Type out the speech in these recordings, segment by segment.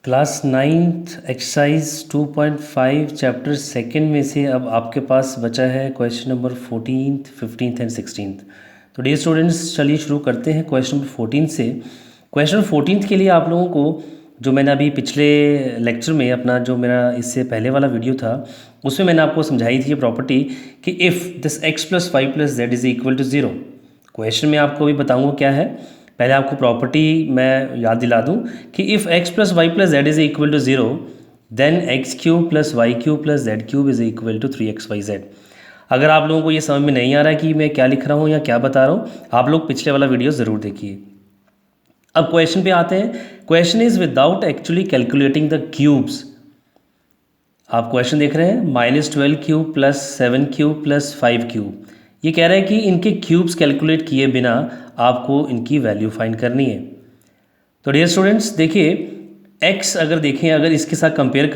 Class ninth exercise 2.5 chapter second में से अब आपके पास बचा है question number 14th, 15th and 16th। तो डियर स्टूडेंट्स, चलिए शुरू करते हैं क्वेश्चन नंबर 14 से। क्वेश्चन नंबर 14 के लिए आप लोगों को जो मैंने अभी पिछले लेक्चर में अपना जो मेरा इससे पहले वाला वीडियो था उसमें मैंने आपको समझाई थी ये प्रॉपर्टी कि if this x plus y plus z is equal to zero. Question में आपको भी बताऊँगा क्या है। पहले आपको प्रॉपर्टी मैं याद दिला दूं कि if x plus y plus z is equal to zero then x cube plus y cube plus z cube is equal to 3xyz। अगर आप लोगों को ये समझ में नहीं आ रहा है कि मैं क्या लिख रहा हूँ या क्या बता रहा हूँ, आप लोग पिछले वाला वीडियो ज़रूर देखिए। अब क्वेश्चन पे आते हैं। Question is without actually calculating the cubes. आप क्वेश्चन देख रहे हैं -12 cube plus 7 cube plus 5 cube. ये कह रहा है कि इनके क्यूब्स कैलकुलेट किए बिना आपको इनकी वैल्यू फाइंड करनी है। तो डियर स्टूडेंट्स देखिए, x अगर देखें, अगर इसके साथ कंपेयर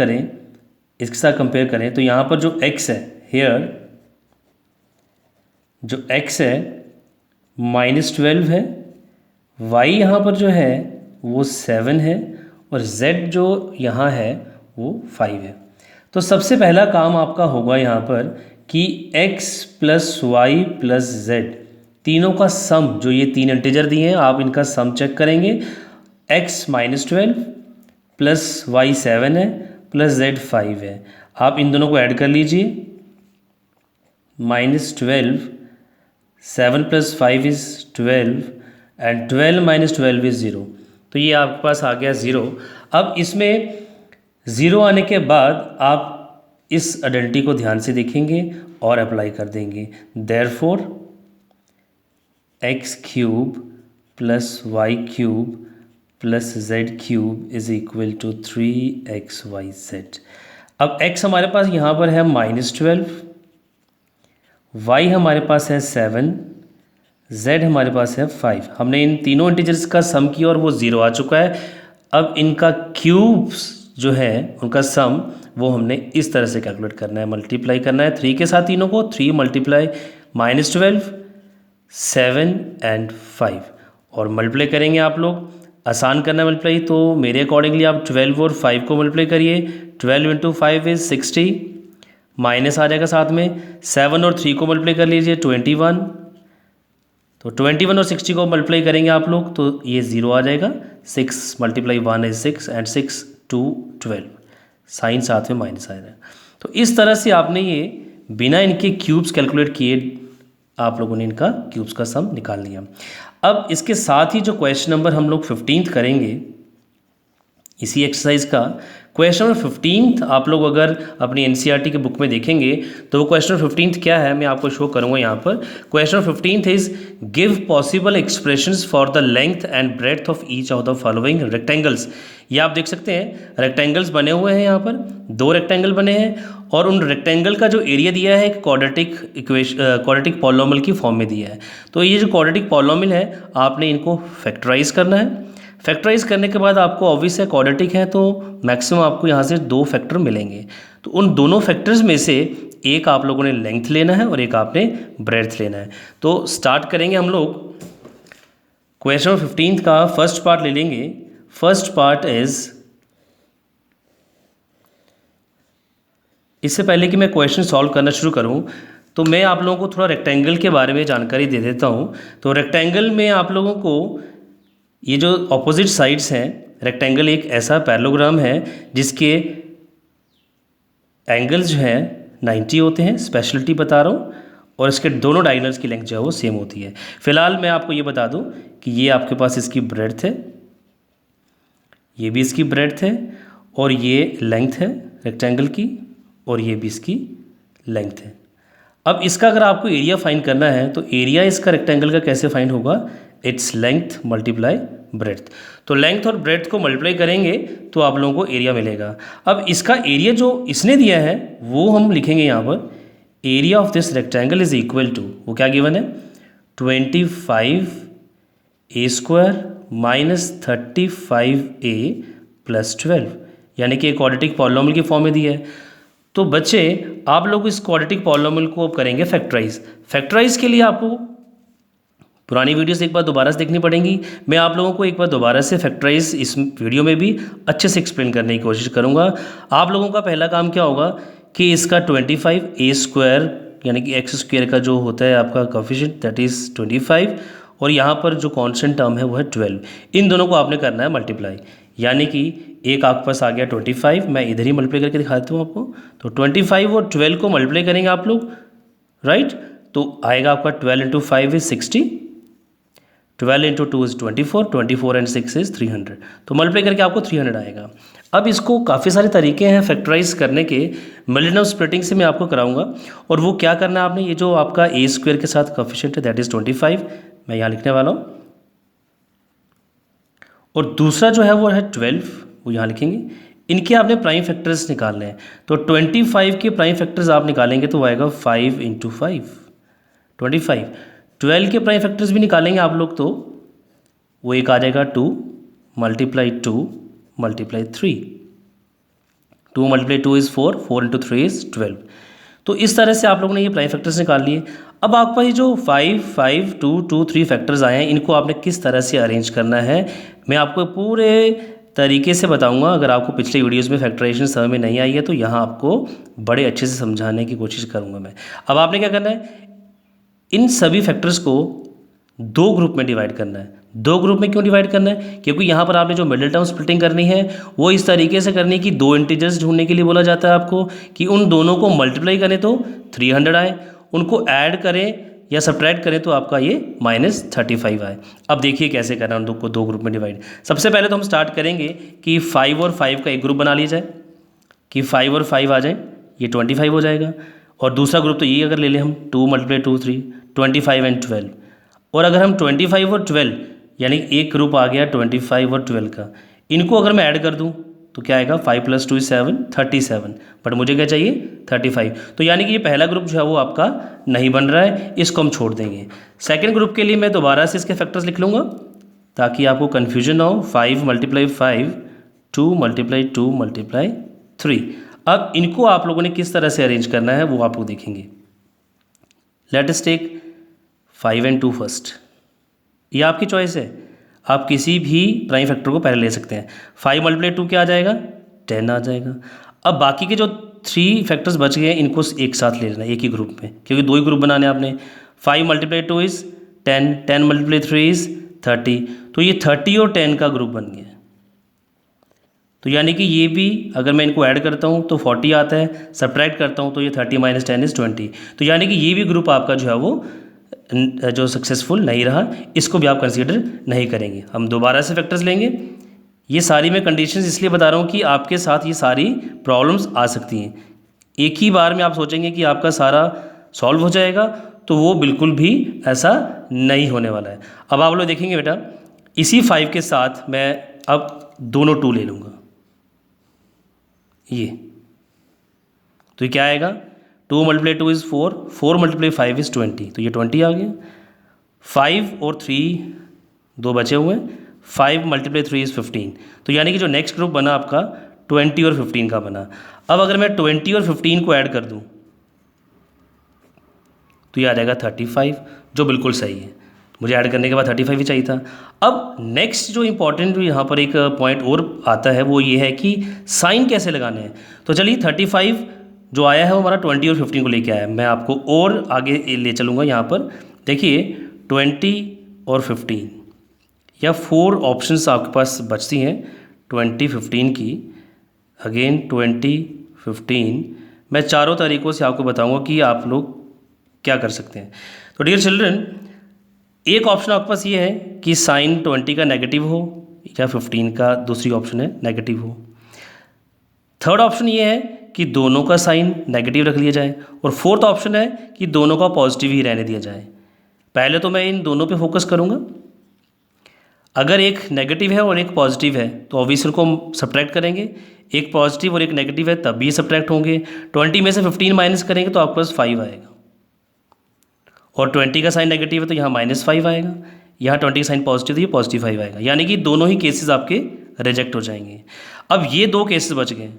करें, तो यहाँ पर जो x है हेयर, जो x है -12 है, y यहाँ पर जो है वो 7 है और z जो यहाँ है वो 5 है। तो सबसे पहला काम आपका होगा यहाँ पर कि x plus y plus z तीनों का सम, जो ये तीन इंटीजर दिए हैं आप इनका सम चेक करेंगे। x -12 प्लस वाई 7 है प्लस z 5 है। आप इन दोनों को ऐड कर लीजिए। -12 7 plus 5 is 12 and 12 minus 12 is 0। तो ये आपके पास आ गया 0। अब इसमें 0 आने के बाद आप इस आइडेंटिटी को ध्यान से देखेंगे और अप्लाई कर देंगे। Therefore x cube plus y cube plus z cube is equal to 3xyz। अब x हमारे पास यहाँ पर है -12, y हमारे पास है 7, z हमारे पास है 5। हमने इन तीनों इंटीजर्स का सम किया और वो 0 आ चुका है। अब इनका क्यूब्स जो है उनका सम वो हमने इस तरह से कैलकुलेट करना है, मल्टीप्लाई करना है 3 के साथ तीनों को। 3 मल्टीप्लाई -12 7 एंड 5 और मल्टीप्लाई करेंगे आप लोग। आसान करना है मल्टीप्लाई, तो मेरे अकॉर्डिंगली आप 12 और 5 को मल्टीप्लाई करिए। 12 इंटू 5 इज़ 60, माइनस आ जाएगा साथ में। 7 और 3 को मल्टीप्लाई कर लीजिए 21, तो 21 और 60 को मल्टीप्लाई करेंगे आप लोग तो ये 0 आ जाएगा। 6 मल्टीप्लाई 1 इज 6 एंड 6 2 12, साइन साथ में माइनस आ जाएगा। तो इस तरह से आपने ये बिना इनके क्यूब्स कैलकुलेट किए आप लोगों ने इनका क्यूब्स का सम निकाल लिया। अब इसके साथ ही जो क्वेश्चन नंबर हम लोग 15th करेंगे इसी एक्सरसाइज का, क्वेश्चन नंबर 15th आप लोग अगर अपनी एनसीईआरटी के बुक में देखेंगे तो वो क्वेश्चन 15th क्या है मैं आपको शो करूंगा यहाँ पर। Question 15th is give possible expressions for the length and breadth of each of the following rectangles. ये आप देख सकते हैं रेक्टेंगल्स बने हुए हैं, यहाँ पर 2 रेक्टेंगल बने हैं और उन रेक्टेंगल का जो एरिया दिया है क्वाड्रेटिक पॉलिनोमियल की फॉर्म में दिया है। तो ये जो क्वाड्रेटिक पॉलिनोमियल है आपने इनको फैक्टराइज करना है। फैक्टराइज करने के बाद आपको ऑब्वियस है क्वाड्रेटिक है तो मैक्सिमम आपको यहाँ से 2 फैक्टर मिलेंगे। तो उन दोनों फैक्टर्स में से एक आप लोगों ने लेंथ लेना है और एक आपने ब्रेड्थ लेना है। तो स्टार्ट करेंगे हम लोग। क्वेश्चन 15 का फर्स्ट पार्ट ले लेंगे। फर्स्ट पार्ट इज, इससे पहले कि मैं क्वेश्चन सॉल्व करना शुरू करूं तो मैं आप लोगों को थोड़ा रेक्टेंगल के बारे में जानकारी दे देता हूं। तो रेक्टेंगल में आप लोगों को ये जो ऑपोजिट साइड्स हैं, रेक्टेंगल एक ऐसा पैरेललोग्राम है जिसके एंगल्स जो हैं 90 होते हैं, स्पेशलिटी बता रहा हूँ, और इसके दोनों डायगोनल्स की लेंथ जो है वो सेम होती है। फिलहाल मैं आपको ये बता दूँ कि ये आपके पास इसकी ब्रेड्थ है, ये भी इसकी ब्रेड्थ है और ये लेंथ है रेक्टेंगल की और ये भी इसकी लेंथ है। अब इसका अगर आपको एरिया फाइंड करना है तो एरिया इसका रेक्टेंगल का कैसे फाइंड होगा, इट्स लेंथ मल्टीप्लाई ब्रेड्थ। तो लेंथ और ब्रेड्थ को मल्टीप्लाई करेंगे तो आप लोगों को एरिया मिलेगा। अब इसका एरिया जो इसने दिया है वो हम लिखेंगे यहाँ पर, area of this rectangle is equal to, वो क्या गिवन है 25a² माइनस 35a प्लस 12, यानी कि क्वाड्रेटिक पॉलिनोमियल की फॉर्म में दिया है। तो बच्चे आप लोग इस क्वाड्रेटिक पॉलिनोमियल को अब करेंगे फैक्टराइज। फैक्टराइज के लिए आपको पुरानी वीडियोस एक बार दोबारा से देखनी पड़ेंगी। मैं आप लोगों को एक बार दोबारा से फैक्टराइज इस वीडियो में भी अच्छे से एक्सप्लेन करने की कोशिश करूँगा। आप लोगों का पहला काम क्या होगा कि इसका 25 ए स्क्वायर यानी कि एक्स स्क्वायर का जो होता है आपका कोफिशिएंट दैट इज़ 25 और यहाँ पर जो कांस्टेंट टर्म है वो है 12। इन दोनों को आपने करना है मल्टीप्लाई, यानी कि एक आपके पास आ गया 25, मैं इधर ही मल्टीप्लाई करके दिखा देता हूँ आपको। तो 25 और 12 को मल्टीप्लाई करेंगे आप लोग, राइट। तो आएगा आपका 12 into 5 is 60, 12 into 2 is 24, 24 and 6 is 300। तो मल्टीप्लाई करके आपको 300 आएगा। अब इसको काफ़ी सारे तरीके हैं फैक्टराइज करने के, मिलेनियम स्प्लिटिंग से मैं आपको कराऊंगा। और वो क्या करना है आपने, ये जो आपका ए स्क्वायर के साथ कोफिशिएंट है दैट इज़ 25, मैं यहाँ लिखने वाला हूँ, और दूसरा जो है वो है 12, वो यहाँ लिखेंगे। इनके आपने प्राइम फैक्टर्स निकालने हैं। तो 25 के प्राइम फैक्टर्स आप निकालेंगे तो वो आएगा 5 इंटू 5 25। 12 के प्राइम फैक्टर्स भी निकालेंगे आप लोग तो वो एक आ जाएगा 2 multiply 2 multiply 3, 2 multiply 2 is 4, 4 into 3 is 12। तो इस तरह से आप लोगों ने ये प्राइम फैक्टर्स निकाल लिए। अब आपका ये जो 5, 5, 2, 2, 3 फैक्टर्स आए हैं, इनको आपने किस तरह से अरेंज करना है मैं आपको पूरे तरीके से बताऊंगा। अगर आपको पिछले वीडियोस में फैक्टराइजेशन समझ में नहीं आई है तो यहाँ आपको बड़े अच्छे से समझाने की कोशिश करूँगा मैं। अब आपने क्या करना है, इन सभी फैक्टर्स को दो ग्रुप में डिवाइड करना है। दो ग्रुप में क्यों डिवाइड करना है, क्योंकि यहाँ पर आपने जो मिडिल टर्म स्प्लिटिंग करनी है वो इस तरीके से करनी है कि दो इंटीजर्स ढूंढने के लिए बोला जाता है आपको कि उन दोनों को मल्टीप्लाई करें तो 300 आए, उनको ऐड करें या सब्ट्रैक्ट करें तो आपका ये -35 आए। अब देखिए कैसे करना है उन को दो ग्रुप में डिवाइड। सबसे पहले तो हम स्टार्ट करेंगे कि 5 और 5 का एक ग्रुप बना लिया जाए कि 5 और 5 आ जाए, ये 25 हो जाएगा। और दूसरा ग्रुप तो ये अगर ले लें हम 2 मल्टीप्लाई 2 3, 25 एंड 12। और अगर हम 25 और 12 यानी एक ग्रुप आ गया 25 और 12 का, इनको अगर मैं ऐड कर दूं तो क्या आएगा 5 + 2 = 7, 37। बट मुझे क्या चाहिए 35। तो यानी कि ये पहला ग्रुप जो है वो आपका नहीं बन रहा है, इसको हम छोड़ देंगे। सेकंड ग्रुप के लिए मैं दोबारा से इसके फैक्टर्स लिख लूँगा ताकि आपको कन्फ्यूजन ना हो। 5 × 5, 2 × 2 × 3। अब इनको आप लोगों ने किस तरह से अरेंज करना है वो आप लोग देखेंगे। Let us take 5 and 2 first. ये आपकी चॉइस है, आप किसी भी प्राइम फैक्टर को पहले ले सकते हैं। 5 × 2 क्या आ जाएगा 10 आ जाएगा। अब बाकी के जो 3 फैक्टर्स बच गए हैं इनको एक साथ ले लेना एक ही ग्रुप में, क्योंकि दो ही ग्रुप बनाने आपने। 5 × 2 इज़ 10, 10 × 3 इज़ 30। तो ये 30 और 10 का ग्रुप बन गया। तो यानी कि ये भी अगर मैं इनको ऐड करता हूँ तो 40 आता है, सब्ट्रैक्ट करता हूँ तो ये 30 - 10 इज़ 20। तो यानी कि ये भी ग्रुप आपका जो है वो जो सक्सेसफुल नहीं रहा, इसको भी आप कंसीडर नहीं करेंगे। हम दोबारा से फैक्टर्स लेंगे। ये सारी मैं कंडीशंस इसलिए बता रहा हूँ कि आपके साथ ये सारी प्रॉब्लम्स आ सकती हैं। एक ही बार में आप सोचेंगे कि आपका सारा सॉल्व हो जाएगा, तो वो बिल्कुल भी ऐसा नहीं होने वाला है। अब आप लोग देखेंगे बेटा, इसी 5 के साथ मैं अब दोनों 2 ले लूँगा। ये तो ये क्या आएगा 2 × 2 इज़ 4, 4 × 5 इज़ 20। तो ये 20 आ गया। 5 और 3 दो बचे हुए हैं, 5 × 3 इज़ 15। तो यानी कि जो नेक्स्ट ग्रुप बना आपका 20 और 15 का बना। अब अगर मैं 20 और 15 को ऐड कर दूं तो ये आ जाएगा 35, जो बिल्कुल सही है। मुझे ऐड करने के बाद 35 ही चाहिए था। अब नेक्स्ट जो इंपॉर्टेंट यहाँ पर एक पॉइंट और आता है वो ये है कि साइन कैसे लगाने हैं। तो चलिए 35 जो आया है वो हमारा 20 और 15 को लेके आया है। मैं आपको और आगे ले चलूँगा। यहाँ पर देखिए 20 और 15 या 4 ऑप्शंस आपके पास बचती हैं 20, 15 की। अगेन 20, 15 मैं चारों तरीक़ों से आपको बताऊँगा कि आप लोग क्या कर सकते हैं। तो डियर चिल्ड्रन, एक ऑप्शन आपके पास ये है कि साइन 20 का नेगेटिव हो या 15 का दूसरी ऑप्शन है नेगेटिव हो। थर्ड ऑप्शन ये है कि दोनों का साइन नेगेटिव रख लिया जाए, और फोर्थ ऑप्शन है कि दोनों का पॉजिटिव ही रहने दिया जाए। पहले तो मैं इन दोनों पे फोकस करूँगा। अगर एक नेगेटिव है और एक पॉजिटिव है तो ऑब्वियसली उनको हम सब्ट्रैक्ट करेंगे। एक पॉजिटिव और एक नेगेटिव है तब भी सब्ट्रैक्ट होंगे। 20 में से 15 माइनस करेंगे तो आपके पास 5 आएगा, और 20 का साइन नेगेटिव है तो यहाँ -5 आएगा। यहाँ 20 का साइन पॉजिटिव है, ये +5 आएगा। यानी कि दोनों ही केसेस आपके रिजेक्ट हो जाएंगे। अब ये दो केसेस बच गए।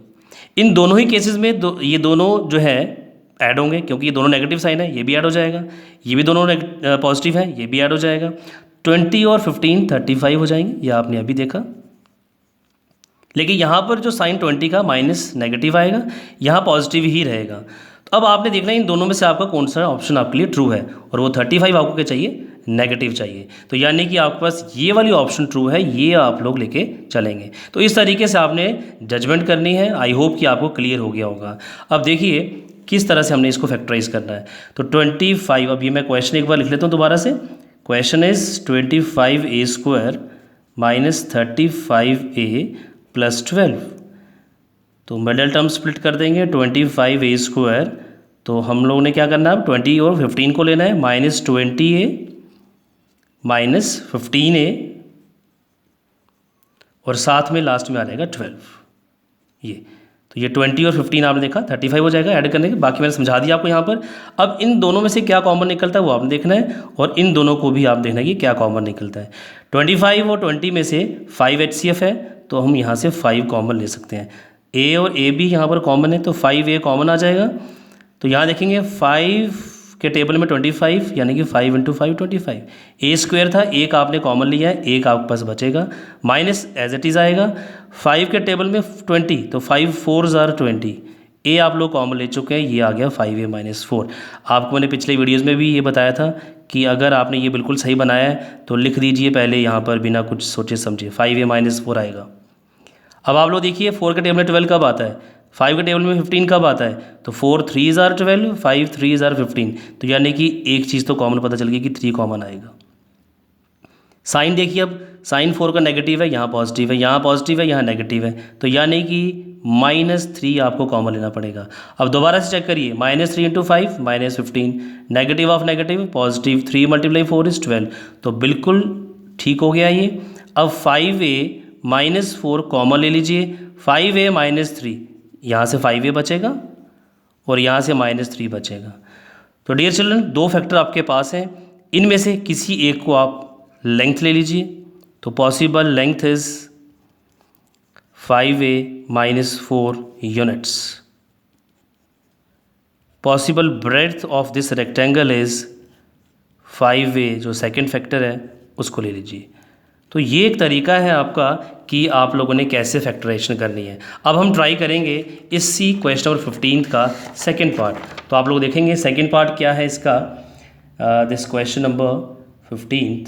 इन दोनों ही केसेस में ये दोनों जो है ऐड होंगे, क्योंकि ये दोनों नेगेटिव साइन है, ये भी ऐड हो जाएगा, ये भी दोनों पॉजिटिव है, ये भी ऐड हो जाएगा। 20 और 15 35 हो जाएंगे, ये आपने अभी देखा। लेकिन यहाँ पर जो साइन 20 का माइनस नेगेटिव आएगा, यहाँ पॉजिटिव ही रहेगा। तो अब आपने देखना इन दोनों में से आपका कौन सा ऑप्शन आपके लिए ट्रू है, और वो 35 आपको क्या चाहिए, नेगेटिव चाहिए। तो यानी कि आपके पास ये वाली ऑप्शन ट्रू है, ये आप लोग लेके चलेंगे। तो इस तरीके से आपने जजमेंट करनी है। आई होप कि आपको क्लियर हो गया होगा। अब देखिए किस तरह से हमने इसको फैक्टराइज करना है। तो 25, अब ये मैं क्वेश्चन एक बार लिख लेता हूँ दोबारा से। Question is 25a² minus 35a plus 12। तो मिडल टर्म स्प्लिट कर देंगे, 25a²। तो हम लोगों ने क्या करना है, अब 20 और 15 को लेना है, माइनस 20a माइनस 15a, और साथ में लास्ट में आ जाएगा 12। ये तो ये 20 और 15 आपने देखा 35 हो जाएगा ऐड करने के। बाकी मैंने समझा दिया आपको यहाँ पर। अब इन दोनों में से क्या कॉमन निकलता है वो आपने देखना है, और इन दोनों को भी आप देखना है कि क्या कॉमन निकलता है। 25 और 20 में से 5 HCF है, तो हम यहाँ से 5 कॉमन ले सकते हैं। A और A भी यहाँ पर कॉमन है, तो 5A कॉमन आ जाएगा। तो यहाँ देखेंगे 5 के टेबल में 25, यानी कि 5 × 5 25। A² था, एक आपने कॉमन लिया है, एक आपके पास बचेगा, माइनस एज इट इज़ आएगा। 5 के टेबल में 20, तो 5 4 आर 20। A आप लोग कॉमन ले चुके हैं, ये आ गया 5A - 4। आपको मैंने पिछले वीडियोज़ में भी ये बताया था कि अगर आपने ये बिल्कुल सही बनाया है तो लिख दीजिए पहले यहाँ पर बिना कुछ सोचे समझे, 5A - 4 आएगा। अब आप लोग देखिए 4 के टेबल में 12 कब आता है, 5 के टेबल में 15 कब आता है, तो 4 3 आर 12, 5 3 आर 15। तो यानी कि एक चीज़ तो कॉमन पता चल गई कि 3 कॉमन आएगा। साइन देखिए, अब साइन 4 का नेगेटिव है, यहाँ पॉजिटिव है, यहाँ पॉजिटिव है, यहाँ नेगेटिव है, तो यानी कि -3 आपको कॉमन लेना पड़ेगा। अब दोबारा से चेक करिए, -3 × 5 -15, नेगेटिव ऑफ नेगेटिव पॉजिटिव, 3 × 4 = 12। तो बिल्कुल ठीक हो गया ये। अब 5A - 4 कॉमन ले लीजिए, 5A - 3, यहाँ से 5A बचेगा और यहाँ से -3 बचेगा। तो डियर चिल्ड्रन, दो फैक्टर आपके पास हैं, इनमें से किसी एक को आप लेंथ ले लीजिए। तो possible length is 5A - 4 units. Possible breadth of this rectangle is 5A, जो सेकंड फैक्टर है उसको ले लीजिए। तो ये एक तरीका है आपका कि आप लोगों ने कैसे फैक्टराइजेशन करनी है। अब हम ट्राई करेंगे इसी क्वेश्चन नंबर 15 का सेकंड पार्ट। तो आप लोग देखेंगे सेकंड पार्ट क्या है इसका, दिस क्वेश्चन नंबर 15।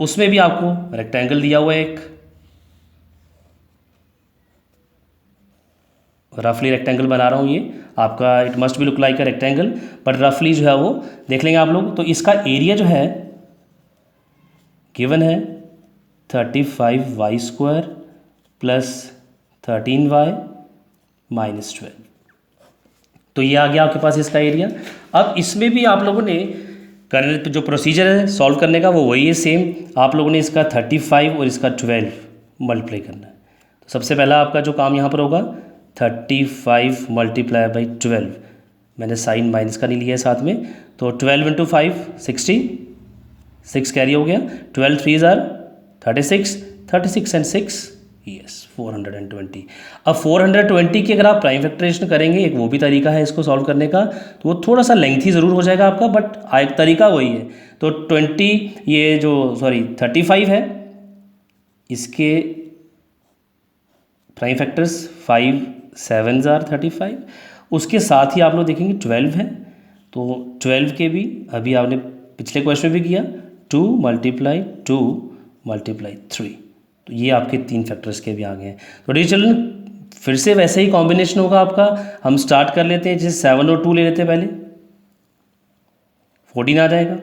उसमें भी आपको रेक्टेंगल दिया हुआ है एक, रफली रेक्टेंगल बना रहा हूँ ये आपका, it must be look like a rectangle, but रफली जो है वो देख लेंगे आप लोग। तो इसका एरिया जो है गिवन है 35y² प्लस 13y - 12। तो ये आ गया आपके पास इसका एरिया। अब इसमें भी आप लोगों ने करने जो प्रोसीजर है सॉल्व करने का वो वही है सेम। आप लोगों ने इसका 35 और इसका 12 मल्टीप्लाई करना है। तो सबसे पहला आपका जो काम यहाँ पर होगा 35 × 12। मैंने साइन माइनस का नहीं लिया है साथ में, तो 12 × 5 60, 6 कैरी हो गया, 12 3 आर 36, 36 एंड 6 यस 420। अब 420 की अगर आप प्राइम फैक्टराइजेशन करेंगे, एक वो भी तरीका है इसको सॉल्व करने का, तो वो थोड़ा सा लेंथी ज़रूर हो जाएगा आपका, बट एक तरीका वही है। तो 35 है, इसके प्राइम फैक्टर्स 5 7 आर 35। उसके साथ ही आप लोग देखेंगे 12 है, तो 12 के भी अभी आपने पिछले क्वेश्चन में भी किया, 2 × 2 × 3। तो ये आपके 3 फैक्टर्स के भी आ गए हैं। तो डियर चिल्ड्रन, फिर से वैसे ही कॉम्बिनेशन होगा आपका। हम स्टार्ट कर लेते हैं, जैसे 7 और 2 ले लेते हैं पहले, 14 आ जाएगा।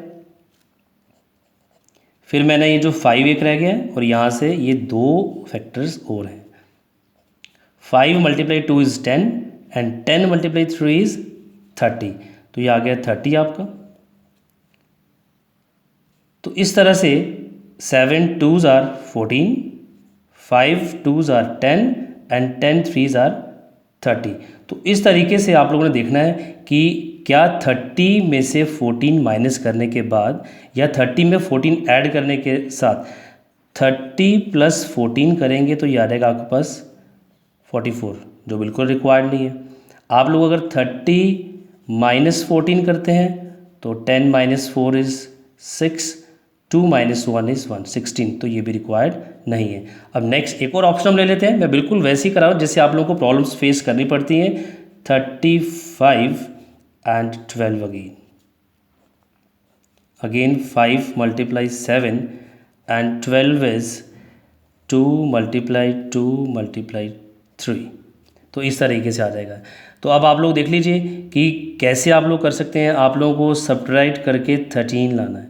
फिर मैंने ये जो 5 एक रह गया है, और यहाँ से ये 2 फैक्टर्स और हैं। 5 × 2 = 10 एंड 10 × 3 = 30। तो ये आ गया 30 आपका। तो इस तरह से 7 2s are 14, 5 2s are 10 and 10 3s are 30। तो इस तरीके से आप लोगों ने देखना है कि क्या 30 में से 14 माइनस करने के बाद या 30 में 14 ऐड करने के साथ 30 + 14 करेंगे तो ये आ जाएगा आपके पास 44, जो बिल्कुल रिक्वायर्ड नहीं है। आप लोग अगर 30 -14 करते हैं तो 10 - 4 इज़ 6, 2 - 1 इज़ 1, 16, तो ये भी रिक्वायर्ड नहीं है। अब नेक्स्ट एक और ऑप्शन हम ले लेते हैं, मैं बिल्कुल वैसे ही करा रहा हूँ जैसे आप लोगों को प्रॉब्लम्स फेस करनी पड़ती हैं। 35 and 12 again 5 × 7 and 12 is 2 × 2 × 3, तो इस तरीके से आ जाएगा। तो अब आप लोग देख लीजिए कि कैसे आप लोग कर सकते हैं। आप लोगों को सब्ट्रैक्ट करके 13 लाना है,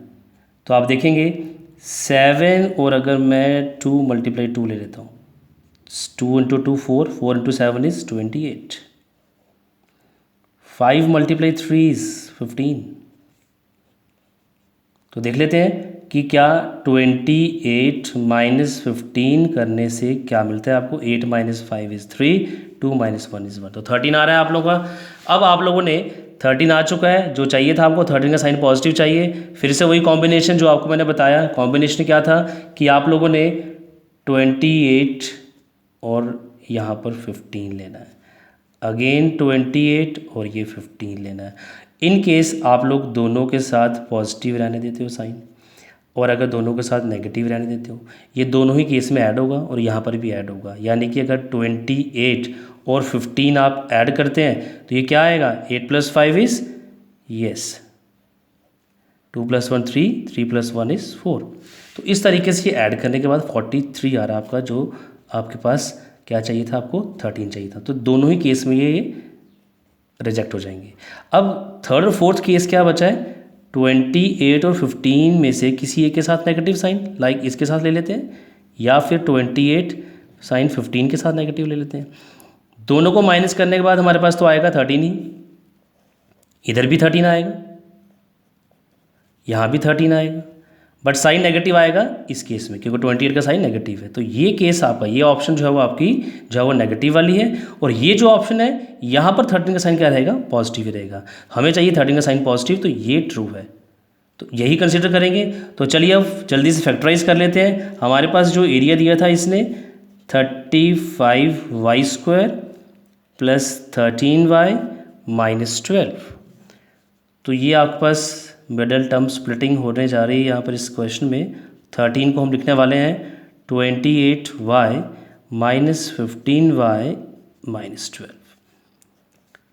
तो आप देखेंगे 7 और अगर मैं 2 × 2 ले लेता हूँ, 2 × 2 4, 4 × 7 इज़ 28, 5 × 3 इज़ 15। तो देख लेते हैं कि क्या 28 - 15 करने से क्या मिलता है आपको। 8 - 5 इज़ 3, 2 - 1 इज़ 1, तो 13 आ रहा है आप लोगों का। अब आप लोगों ने 13 आ चुका है, जो चाहिए था आपको 13 का साइन पॉजिटिव चाहिए। फिर से वही कॉम्बिनेशन जो आपको मैंने बताया, कॉम्बिनेशन क्या था कि आप लोगों ने 28 और यहाँ पर 15 लेना है, अगेन 28 और ये 15 लेना है। इन केस आप लोग दोनों के साथ पॉजिटिव रहने देते हो साइन, और अगर दोनों के साथ नेगेटिव रहने देते हो, ये दोनों ही केस में ऐड होगा और यहाँ पर भी ऐड होगा। यानी कि अगर 28 और 15 आप ऐड करते हैं तो ये क्या आएगा, 8 + 5 इज़ यस 2 + 1 3, 3 + 1 इज़ 4। तो इस तरीके से ऐड करने के बाद 43 आ रहा है आपका, जो आपके पास क्या चाहिए था, आपको 13 चाहिए था। तो दोनों ही केस में ये रिजेक्ट हो जाएंगे। अब थर्ड और फोर्थ केस क्या बचा है, 28 और 15 में से किसी एक के साथ नेगेटिव साइन, लाइक इसके साथ ले लेते हैं, या फिर 28 साइन 15 के साथ नेगेटिव ले लेते हैं। दोनों को माइनस करने के बाद हमारे पास तो आएगा 13 ही, इधर भी 13 आएगा, यहाँ भी 13 आएगा, बट साइन नेगेटिव आएगा इस केस में, क्योंकि 28 का साइन नेगेटिव है। तो ये केस आपका, ये ऑप्शन जो है वो आपकी जो है वो नेगेटिव वाली है, और ये जो ऑप्शन है यहाँ पर 13 का साइन क्या रहेगा, पॉजिटिव ही रहेगा। हमें चाहिए 13 का साइन पॉजिटिव, तो ये ट्रू है, तो यही कंसिडर करेंगे। तो चलिए अब जल्दी से फैक्टराइज कर लेते हैं। हमारे पास जो एरिया दिया था इसने 35y² + 13y - 12, तो ये आपके पास मिडल टर्म स्प्लिटिंग होने जा रही है यहाँ पर इस क्वेश्चन में। 13 को हम लिखने वाले हैं 28y - 15y - 12,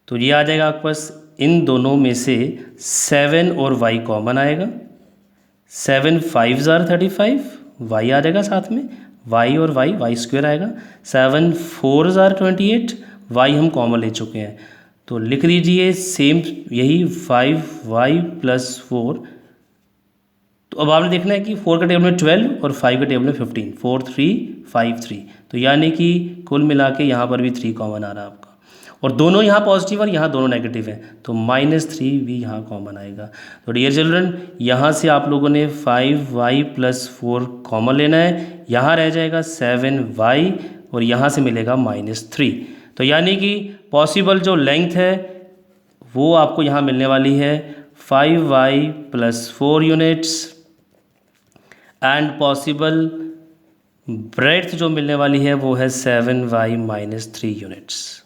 तो ये आ जाएगा आपके पास। इन दोनों में से 7 और y कॉमन आएगा, 7 × 5 = 35, y आ जाएगा साथ में, y और y² आएगा, 7 × 4 = 28, y हम कॉमन ले चुके हैं, तो लिख दीजिए सेम यही 5y + 4। तो अब आपने देखना है कि 4 के टेबल में 12 और 5 के टेबल में 15, 4 3 5 3, तो यानी कि कुल मिला के यहाँ पर भी 3 कॉमन आ रहा है आपका, और दोनों यहाँ पॉजिटिव और यहाँ दोनों नेगेटिव हैं, तो -3 भी यहाँ कॉमन आएगा। तो डियर चिल्ड्रन, यहाँ से आप लोगों ने 5y + 4 कॉमन लेना है, यहाँ रह जाएगा 7y और यहाँ से मिलेगा -3। तो यानी कि पॉसिबल जो लेंथ है वो आपको यहाँ मिलने वाली है 5y + 4 units, and possible breadth जो मिलने वाली है वो है 7y - 3 यूनिट्स।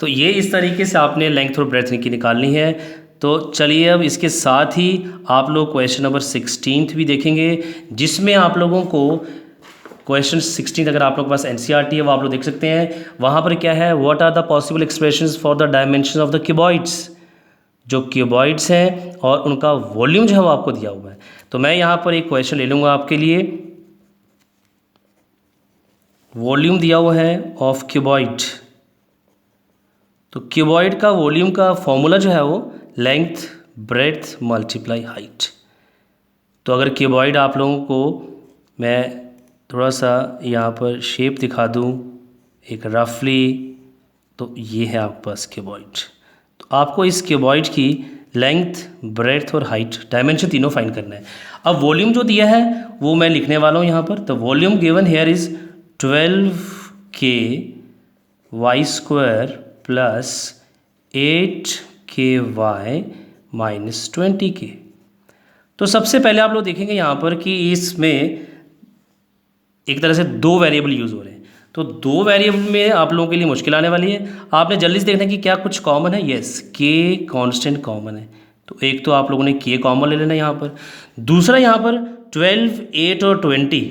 तो ये इस तरीके से आपने लेंथ और ब्रेड्थ की निकालनी है। तो चलिए अब इसके साथ ही आप लोग क्वेश्चन नंबर 16 भी देखेंगे, जिसमें आप लोगों को क्वेश्चन 16 अगर आप लोगों के पास एनसीईआरटी है वो आप लोग देख सकते हैं। वहाँ पर क्या है, what are the possible expressions for the dimension of the cuboids, जो क्यूबॉइड्स हैं और उनका वॉल्यूम जो है वो आपको दिया हुआ है। तो मैं यहाँ पर एक क्वेश्चन ले लूँगा आपके लिए, वॉल्यूम दिया हुआ है ऑफ क्यूबॉइड। तो क्यूबॉइड का वॉल्यूम का फॉर्मूला जो है वो लेंथ ब्रेड्थ मल्टीप्लाई हाइट। तो अगर क्यूबॉइड आप लोगों को मैं थोड़ा सा यहाँ पर शेप दिखा दूँ एक रफली, तो ये है आपके पास क्यूबॉइड। तो आपको इस क्यूबॉइड की लेंथ ब्रेड्थ और हाइट डायमेंशन तीनों फाइंड करना है। अब वॉल्यूम जो दिया है वो मैं लिखने वाला हूँ यहाँ पर। तो volume given here is 12K y² + 8K y - 20K। तो सबसे पहले आप लोग देखेंगे यहाँ पर कि इसमें एक तरह से दो वेरिएबल यूज़ हो रहे हैं। तो दो वेरिएबल में आप लोगों के लिए मुश्किल आने वाली है। आपने जल्दी से देखना है कि क्या कुछ कॉमन है। यस, के कांस्टेंट कॉमन है, तो एक तो आप लोगों ने के कॉमन ले लेना यहाँ पर। दूसरा यहाँ पर 12, 8 और 20,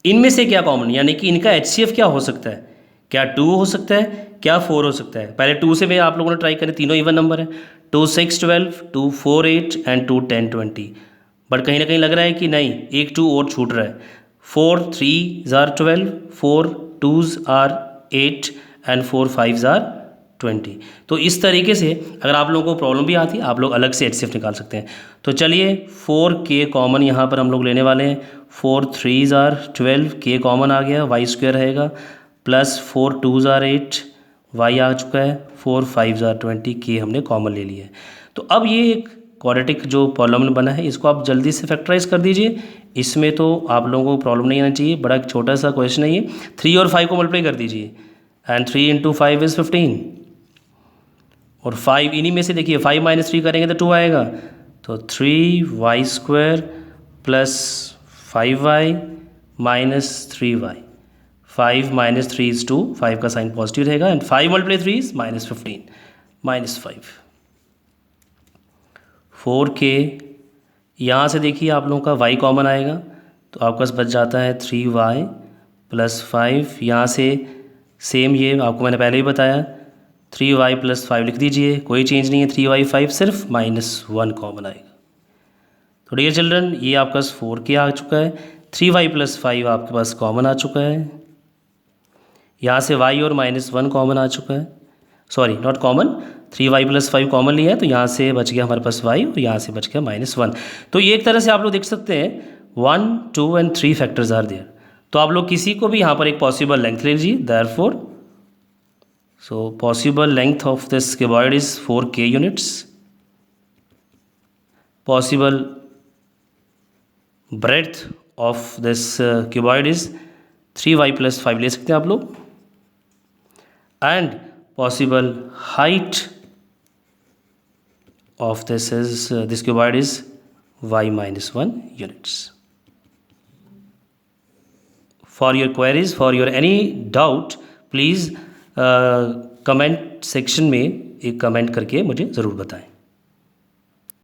इनमें से क्या कॉमन, यानी कि इनका HCF क्या हो सकता है। क्या 2 हो सकता है, क्या 4 हो सकता है। पहले 2 से मैं आप लोगों ने ट्राई करें, तीनों इवन नंबर है। 2 6 12, 2 4 8 एंड 2 10 20। बट कहीं ना कहीं लग रहा है कि नहीं, एक 2 और छूट रहा है। 4 3 are 12, 4 2s are 8 and 4 5s are 20। तो इस तरीके से अगर आप लोगों को प्रॉब्लम भी आती है, आप लोग अलग से HCF निकाल सकते हैं। तो चलिए 4k कॉमन यहाँ पर हम लोग लेने वाले हैं। 4 3s आर 12, k कॉमन आ गया, y स्क्वायर रहेगा, प्लस 4 2s आर 8, y आ चुका है, 4 5s आर 20, k हमने कॉमन ले लिया है। तो अब ये एक क्वाड्रेटिक जो पॉलिनॉमियल बना है, इसको आप जल्दी से फैक्टराइज कर दीजिए। इसमें तो आप लोगों को प्रॉब्लम नहीं आना चाहिए, बड़ा एक छोटा सा क्वेश्चन है ये। 3 और 5 को मल्टीप्लाई कर दीजिए, एंड 3 इंटू 5 इज़ 15, और 5 इन्हीं में से देखिए 5 माइनस 3 करेंगे तो 2 आएगा। तो 3y square plus 5y minus 3y, 5 minus 3 is 2, 5 का साइन पॉजिटिव रहेगा, and 5 multiply 3 is minus 15, minus 5। 4k, यहाँ से देखिए आप लोगों का y कॉमन आएगा, तो आपके पास बच जाता है 3y प्लस 5। यहाँ से सेम, ये आपको मैंने पहले ही बताया, 3y प्लस 5 लिख दीजिए, कोई चेंज नहीं है। 3y 5, सिर्फ -1 कॉमन आएगा। तो डियर चिल्ड्रन, ये आपके पास 4k आ चुका है, 3y प्लस 5 आपके पास कॉमन आ चुका है। यहाँ से y और -1 कॉमन आ चुका है, sorry not common, 3y plus 5 common लिया है, तो यहाँ से बच गया हमारे पास y, और यहाँ से बच गया -1। तो ये एक तरह से आप लोग देख सकते हैं 1 2 एंड 3 फैक्टर्स आर देयर। तो आप लोग किसी को भी यहाँ पर एक पॉसिबल लेंथ ले लीजिए, therefore so possible length of this cuboid is 4k units, possible breadth of this cuboid is 3y plus 5 ले सकते हैं आप लोग, and possible height of this cuboid is y minus 1 units. For your queries, for your any doubt, please comment section में एक comment करके मुझे ज़रूर बताएं।